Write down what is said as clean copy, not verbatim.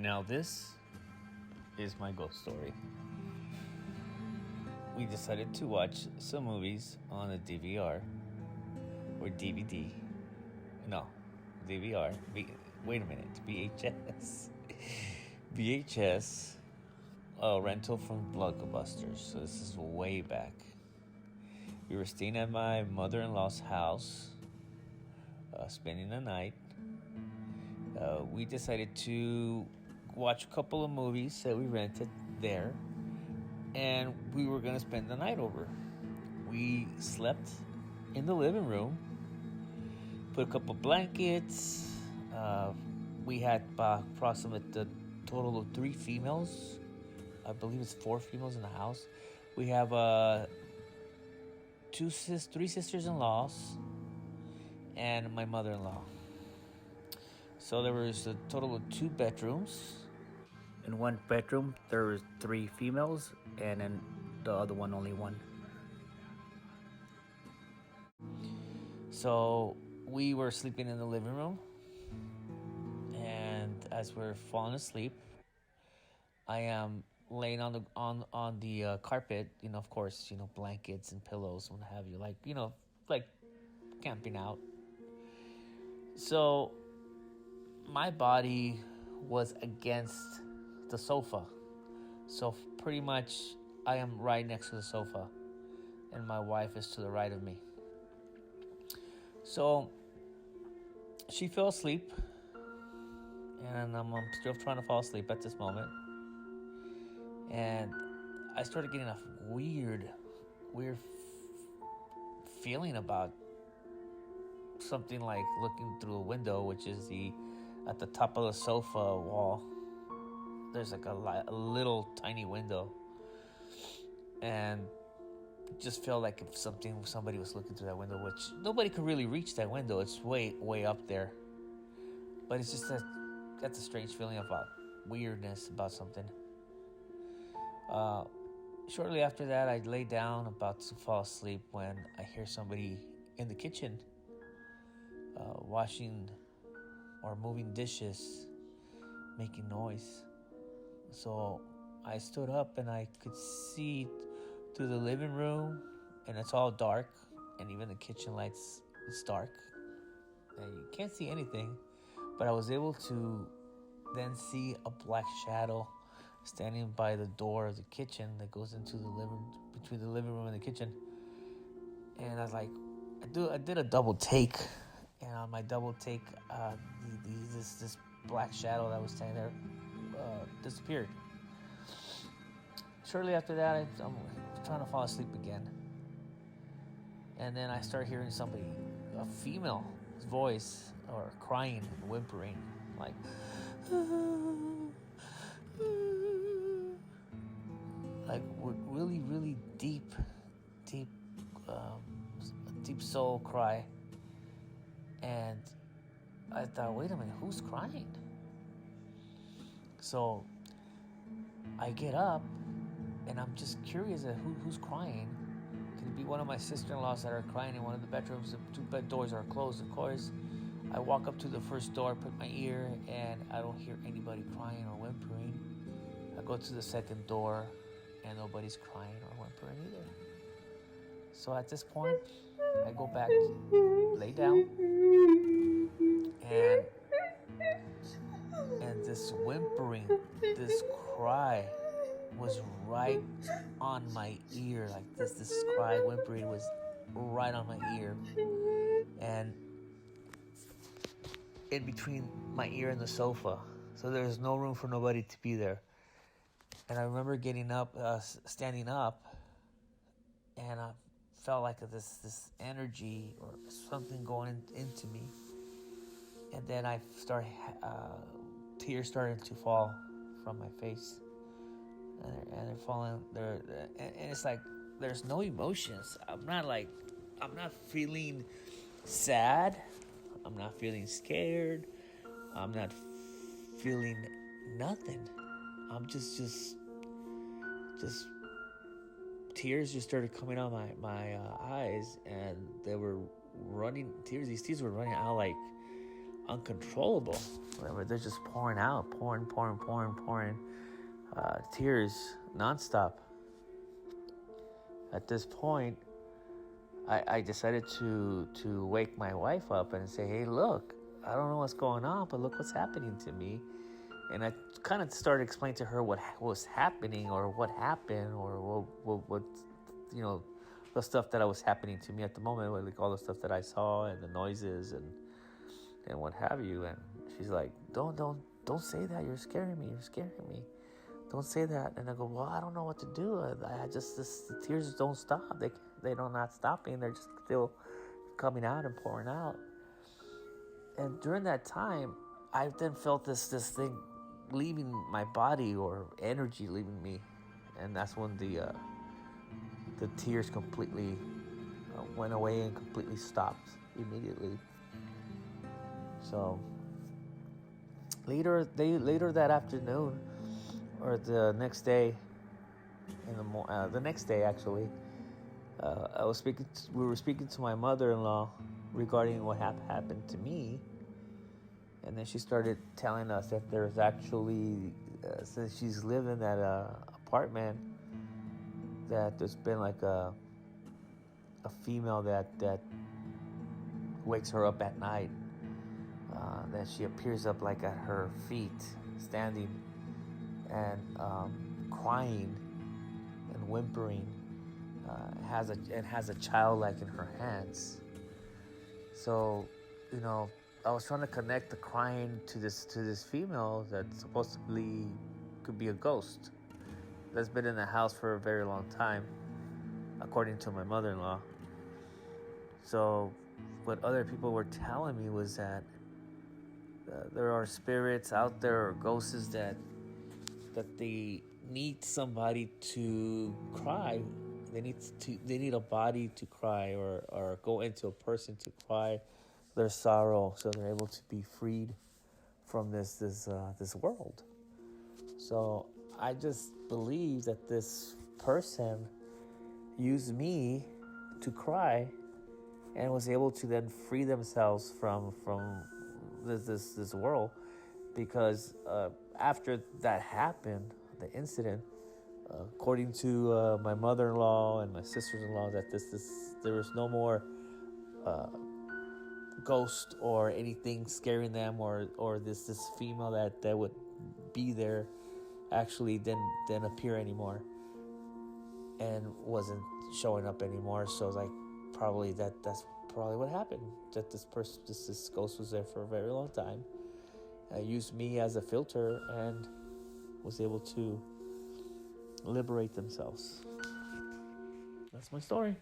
Now this is my ghost story. We decided to watch some movies on a DVR or DVD. No, DVR. Wait a minute, VHS. VHS rental from Blockbusters. So this is way back. We were staying at my mother-in-law's house, spending the night. We decided to watch a couple of movies that we rented there, and we were going to spend the night over. We slept in the living room, put a couple blankets. We had approximately a total of 3 females. I believe it's 4 females in the house. We have 3 sisters-in-laws and my mother-in-law. So there was a total of 2 bedrooms. In one bedroom, there was 3 females, and in the other one, only 1. So we were sleeping in the living room, and as we're falling asleep, I am laying on the carpet. Of course, blankets and pillows, what have you, like camping out. So my body was against the sofa, so pretty much I am right next to the sofa, and my wife is to the right of me. So she fell asleep, and I'm still trying to fall asleep at this moment, and I started getting a weird feeling about something, like looking through a window, which is at the top of the sofa wall. There's like a little tiny window, and just felt like if somebody was looking through that window, which nobody could really reach that window. It's way up there, but it's just that's a strange feeling about weirdness about something. Shortly after that, I lay down about to fall asleep when I hear somebody in the kitchen washing or moving dishes, making noise. So I stood up, and I could see through the living room, and it's all dark, and even the kitchen lights, it's dark, and you can't see anything. But I was able to then see a black shadow standing by the door of the kitchen that goes into between the living room and the kitchen. And I was like, I did a double take, and on my double take, this black shadow that was standing there disappeared. Shortly after that, I'm trying to fall asleep again, and then I start hearing a female's voice, or crying, whimpering, like really deep soul cry. And I thought, wait a minute, who's crying? So I get up, and I'm just curious at who's crying. Could it be one of my sister-in-laws that are crying in one of the bedrooms? The 2 bed doors are closed, of course. I walk up to the first door, put my ear, and I don't hear anybody crying or whimpering. I go to the second door, and nobody's crying or whimpering either. So at this point, I go back, lay down, and this whimpering, this cry was right on my ear. Like this cry, whimpering was right on my ear, and in between my ear and the sofa. So there was no room for nobody to be there. And I remember standing up, and I felt like this energy or something going into me. And then I tears started to fall from my face, and they're falling there, and it's like there's no emotions. I'm not feeling sad. I'm not feeling scared. I'm not feeling nothing. I'm just tears just started coming out my eyes, and they were running. These tears were running out like uncontrollable. They're just pouring out, pouring, tears nonstop. At this point, I decided to wake my wife up and say, hey, look, I don't know what's going on, but look what's happening to me. And I kind of started explaining to her what was happening, or what happened, or what the stuff that was happening to me at the moment, like all the stuff that I saw and the noises and what have you. And she's like, don't say that. You're scaring me. Don't say that. And I go, well, I don't know what to do. The tears don't stop. They're not stopping. They're just still coming out and pouring out. And during that time, I then felt this thing leaving my body, or energy leaving me, and that's when the tears completely went away and completely stopped immediately. So later that afternoon, or the next day, the next day actually, we were speaking to my mother-in-law regarding what happened to me. And then she started telling us that there's actually, since she's living in that apartment, that there's been like a female that wakes her up at night. That she appears up like at her feet, standing and crying and whimpering. Has a child like in her hands. So, I was trying to connect the crying to this female that supposedly could be a ghost that's been in the house for a very long time, according to my mother-in-law. So what other people were telling me was that there are spirits out there, or ghosts that they need somebody to cry. They need a body to cry, or go into a person to cry their sorrow, so they're able to be freed from this world. So I just believe that this person used me to cry, and was able to then free themselves from this world, because after that happened, the incident, according to my mother-in-law and my sisters-in-law, that there was no more ghost or anything scaring them, or this female that would be there actually didn't appear anymore and wasn't showing up anymore. So like probably that's probably what happened, that this ghost was there for a very long time, used me as a filter, and was able to liberate themselves. That's my story.